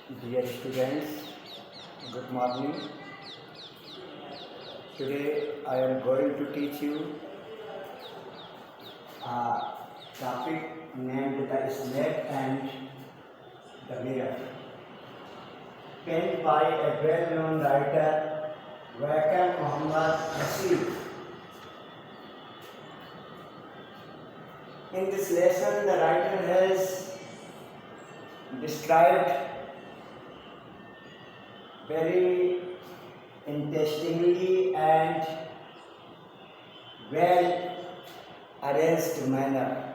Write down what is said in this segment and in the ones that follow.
Dear students, good morning. Today I am going to teach you a topic named the snake and the mirror, penned by a well-known writer, Wakar Muhammad Nasir. In this lesson, the writer has described very interestingly and well arranged manner.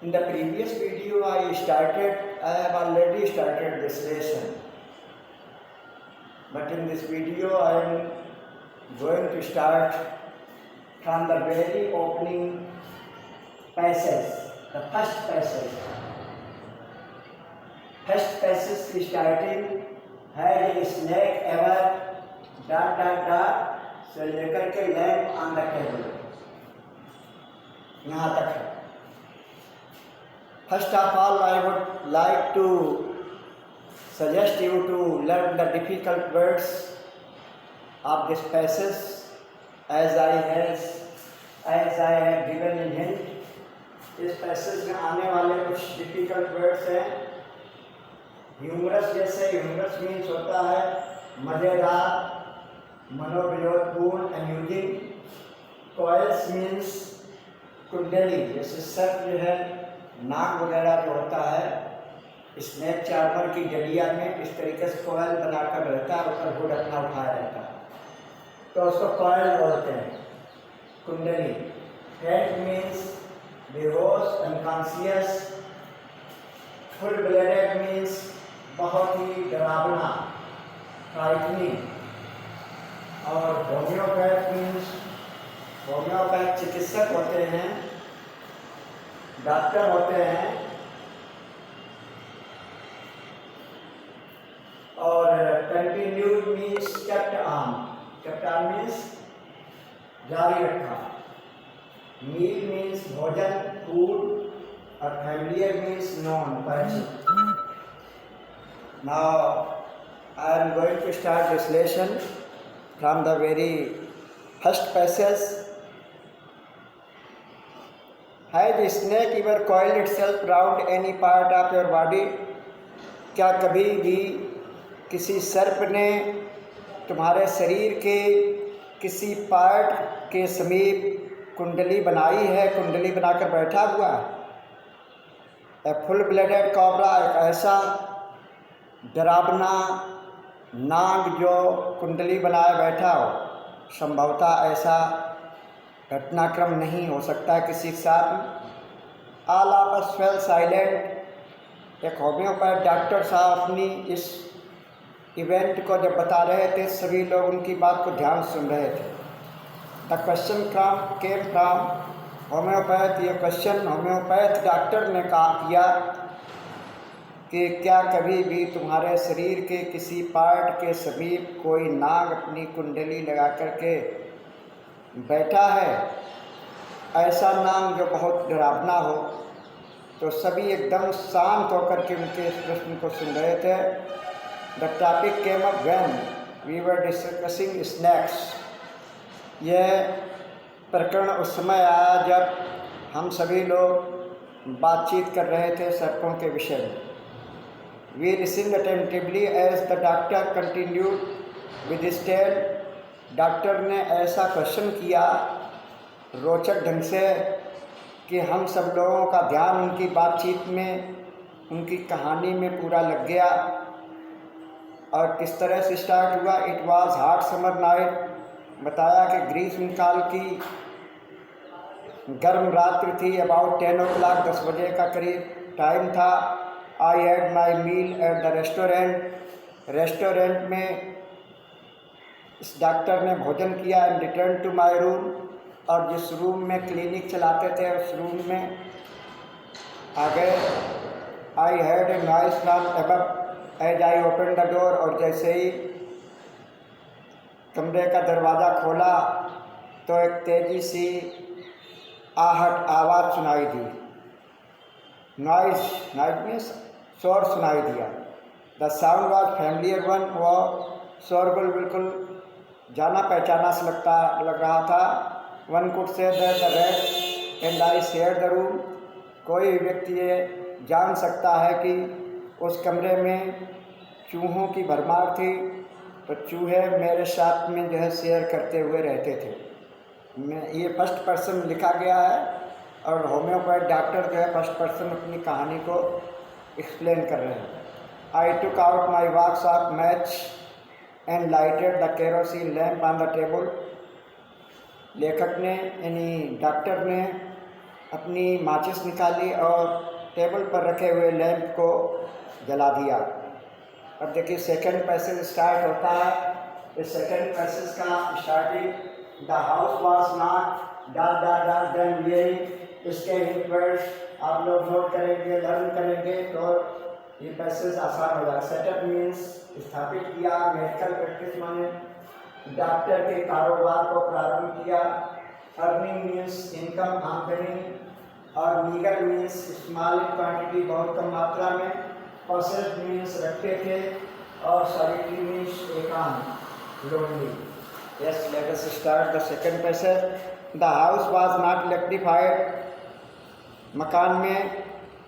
In the previous video I have already started this lesson, but in this video I am going to start from the very opening passage, the first passage. First passage की starting है, ये snake ever ... से लेकर के lamp on the table, यहाँ तक है. First of all, I would like to suggest you to learn the difficult words of this passage as I have given in hint. इस पैसेज में आने वाले कुछ डिफिकल्ट वर्ड्स हैं. ह्यूमरस, जैसे ह्यूमरस मीन्स होता है मज़ेदार, मनोविनोदपूर्ण, अम्यूजिंग. कॉइल्स मीन्स कुंडली, जैसे सर्प जो है, नाक वगैरह जो होता है, स्नेक चार्मर की जलिया में इस तरीके से कॉइल बनाकर रहता है, ऊपर हुड अपना उठाया रहता है, तो उसको कॉइल बोलते हैं, कुंडली. हेड मीन्स बेहोश, अनकॉन्शियस. फुल ब्लेडेड मीन्स बहुत ही डरावना, फ्राइटनिंग. और होम्योपैथ मीन्स, होम्योपैथ चिकित्सक होते हैं, डॉक्टर होते हैं. और continued means kept on, kept on means जारी रखा. मील मीन्स भोजन, फूड. और familiar means known, परिचित. Now I am going to start this lesson from the very first passage. Has the snake ever coiled itself round any part of your body? क्या कभी भी किसी सर्प ने तुम्हारे शरीर के किसी पार्ट के समीप कुंडली बनाई है, कुंडली बनाकर बैठा हुआ है? ए फुल ब्लेडेड कॉबरा, एक ऐसा डरावना नाग जो कुंडली बनाए बैठा हो. संभवतः ऐसा घटनाक्रम नहीं हो सकता किसी के साथ. All of us fail silent. एक होम्योपैथ डॉक्टर साहब अपनी इस इवेंट को जब बता रहे थे, सभी लोग उनकी बात को ध्यान सुन रहे थे. The question came from homeopath. ये क्वेश्चन होम्योपैथ डॉक्टर ने किया कि क्या कभी भी तुम्हारे शरीर के किसी पार्ट के समीप कोई नाग अपनी कुंडली लगा करके बैठा है, ऐसा नाग जो बहुत डरावना हो. तो सभी एकदम शांत होकर के उनके इस प्रश्न को सुन रहे थे. The topic came up when we were discussing snacks. यह प्रकरण उस समय आया जब हम सभी लोग बातचीत कर रहे थे सर्पों के विषय में. We listened attentively as the doctor continued with his tale. Doctor ने ऐसा क्वेश्चन किया रोचक ढंग से कि हम सब लोगों का ध्यान उनकी बातचीत में, उनकी कहानी में पूरा लग गया. और किस तरह से स्टार्ट हुआ. It was hot summer night. बताया कि ग्रीष्म काल की गर्म रात्रि थी. अबाउट 10 o'clock, 10 बजे का करीब टाइम था. I had my meal at the restaurant. Restaurant में इस डॉक्टर ने भोजन किया. And return to my room. और जिस रूम में क्लिनिक चलाते थे उस रूम में आ गए. I had a noise from above as I open the door. और जैसे ही कमरे का दरवाज़ा खोला तो एक तेज़ी सी आहट आवाज़ सुनाई दी. नॉइज, नॉइज मीन्स शोर सुनाई दिया। The sound was familiar one, वो शोरगुल बिल्कुल जाना पहचाना सा लग रहा था। One could say the red and I share the room, कोई व्यक्ति ये जान सकता है कि उस कमरे में चूहों की भरमार थी, तो चूहे मेरे साथ में जो है शेयर करते हुए रहते थे। मैं ये फर्स्ट पर्सन लिखा गया है और होम्योपैथ डॉक्टर जो है फर्स्ट पर्सन अपनी कहानी को एक्सप्लेन कर रहे हैं। I took out my box of match and lighted the kerosene lamp on the table. लेखक ने यानी डॉक्टर ने अपनी माचिस निकाली और टेबल पर रखे हुए लैंप को जला दिया। अब देखिए सेकंड पैसेज स्टार्ट होता है। इस सेकंड पैसेज का starting the house was not dot dot dot then wearing, इसके हिंट वर्ड्स आप लोग नोट करेंगे, लर्न करेंगे तो ये पैसेज आसान हो जाएगा। सेटअप मीन्स स्थापित किया, मेडिकल प्रैक्टिस माने डॉक्टर के कारोबार को प्रारंभ किया। अर्निंग मीन्स इनकम, आमदनी, और मीगर मीन्स स्मॉल क्वांटिटी, बहुत कम मात्रा में। पोसेस्ड मीन्स रखते थे, और सॉलिटरी मीन्स एकांत, lonely. Yes, let us start the second passage. The house was not electrified, मकान में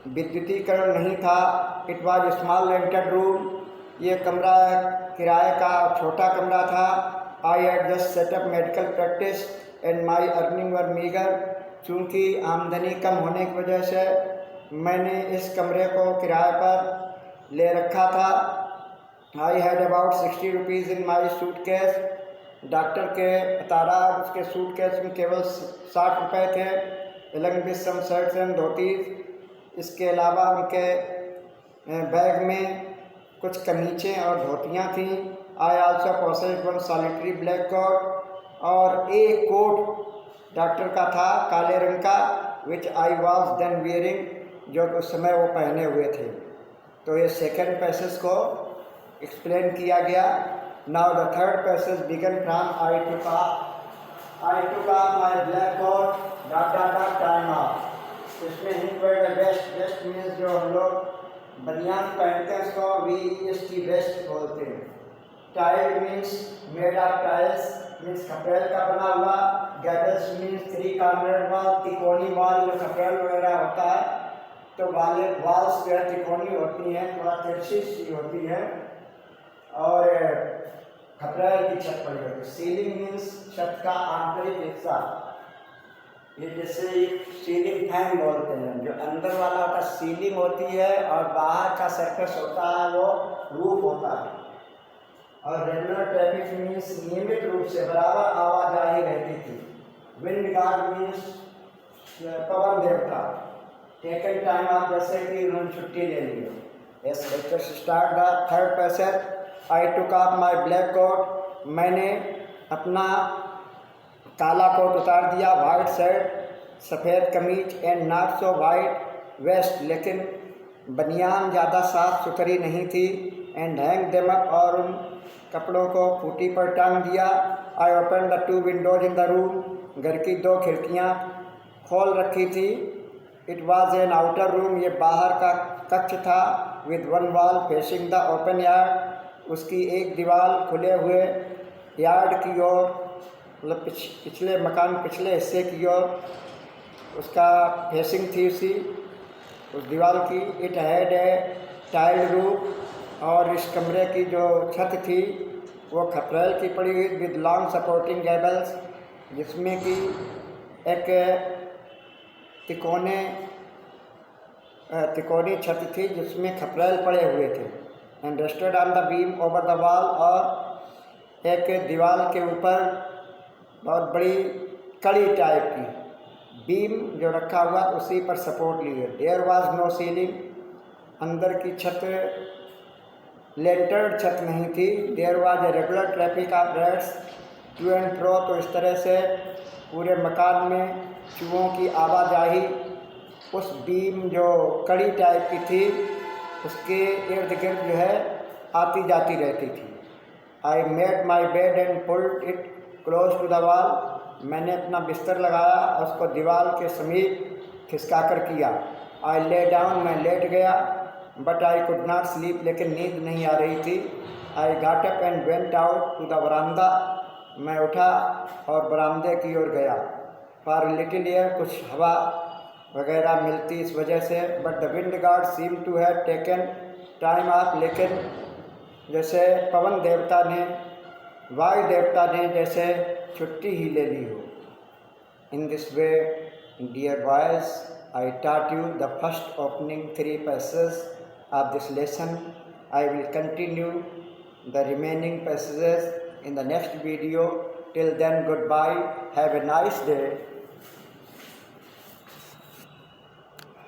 विद्युतीकरण नहीं था। It was small rented room, ये कमरा किराए का छोटा कमरा था। I had just setup medical practice and my earning were meagre, चूँकि आमदनी कम होने की वजह से मैंने इस कमरे को किराए पर ले रखा था। I had about 60 rupees in my suitcase, doctor के बता रहा उसके सूटकेस में केवल 60 रुपये थे। अलग with some shirts and dhotis, इसके अलावा उनके बैग में कुछ कमीज़ें और धोतियाँ थीं। I also possessed one solitary black coat, और एक कोट डॉक्टर का था काले रंग का, which I was then wearing, जो उस समय वो पहने हुए थे। तो ये सेकेंड पैसेज को एक्सप्लेन किया गया। Now the third passage began from I took off my black coat dot dot dot time off. इसमें hint word vest, vest means जो हम लोग बनियान पहनते हैं उसको VEST वेस्ट बोलते हैं। Tile means made of tiles, means खपरेल का बना हुआ। गैबल्स मीन्स 3 कॉर्नर वॉल, तिकोनी वॉल जो खपरेल वगैरह होता है, तो वॉल्स जो है तिकोनी होती हैं, थोड़ा तिरछी सी होती है, और खपरेल की छत पड़ी होती है। सीलिंग मीन्स छत का आंतरिक हिस्सा, ये जैसे एक सीलिंग फैन बोलते हैं, जो अंदर वाला होता सीलिंग होती है और बाहर का सरफेस होता है वो रूफ होता है। और रेगुलर ट्रैफिक मीन्स नियमित रूप से बराबर आवाजाही रहती थी। विंड गार्ड मीन्स पवन देवता। टेकन टाइम ऑफ, जैसे कि उन्होंने छुट्टी ले ली। Yes, let's start the third passage. I took off my black coat, मैंने अपना काला कोट उतार दिया। वाइट शर्ट, सफ़ेद कमीज, and not so white vest, लेकिन बनियान ज़्यादा साफ सुथरी नहीं थी। एंड हैंग देम अप, और उन कपड़ों को खूंटी पर टांग दिया। आई open the 2 Windows in the room, घर की 2 खिड़कियाँ खोल रखी थी। It was an outer room, ये बाहर का कक्ष था। With one wall facing the open yard, उसकी एक दीवार खुले हुए यार्ड की ओर, मतलब पिछले मकान पिछले हिस्से की ओर उसका फेसिंग थी उस दीवार की। It had a tiled roof, और इस कमरे की जो छत थी वो खपरेल की पड़ी हुई, विद लॉन्ग सपोर्टिंग गैबल्स, जिसमें कि एक तिकोनी छत थी जिसमें खपरेल पड़े हुए थे। And rested on the beam over the wall, और एक दीवार के ऊपर बहुत बड़ी कड़ी टाइप की बीम जो रखा हुआ उसी पर सपोर्ट लिए। देयर वाज नो सीलिंग, अंदर की छत लेंटर्ड छत नहीं थी। There was a regular traffic of rats to and fro, तो इस तरह से पूरे मकान में चूहों की आवाजाही उस बीम जो कड़ी टाइप की थी उसके इर्द गिर्द जो है आती जाती रहती थी। I made my bed and pulled it close to the wall, मैंने अपना बिस्तर लगाया और उसको दीवार के समीप खिसका कर किया। आई ले डाउन, मैं लेट गया, but I could not sleep, लेकिन नींद नहीं आ रही थी। I got up and went out to the बरामदा, मैं उठा और बरामदे की ओर गया। फॉर लिटिल एयर, कुछ हवा वगैरह मिलती इस वजह से। But the wind god seem to have taken time off, लेकिन जैसे पवन देवता ने, वायु देवता ने जैसे छुट्टी ही ले ली हो। In this way, dear boys, I taught you the first opening 3 passages of this lesson. I will continue the remaining passages in the next video. Till then, goodbye. Have a nice day.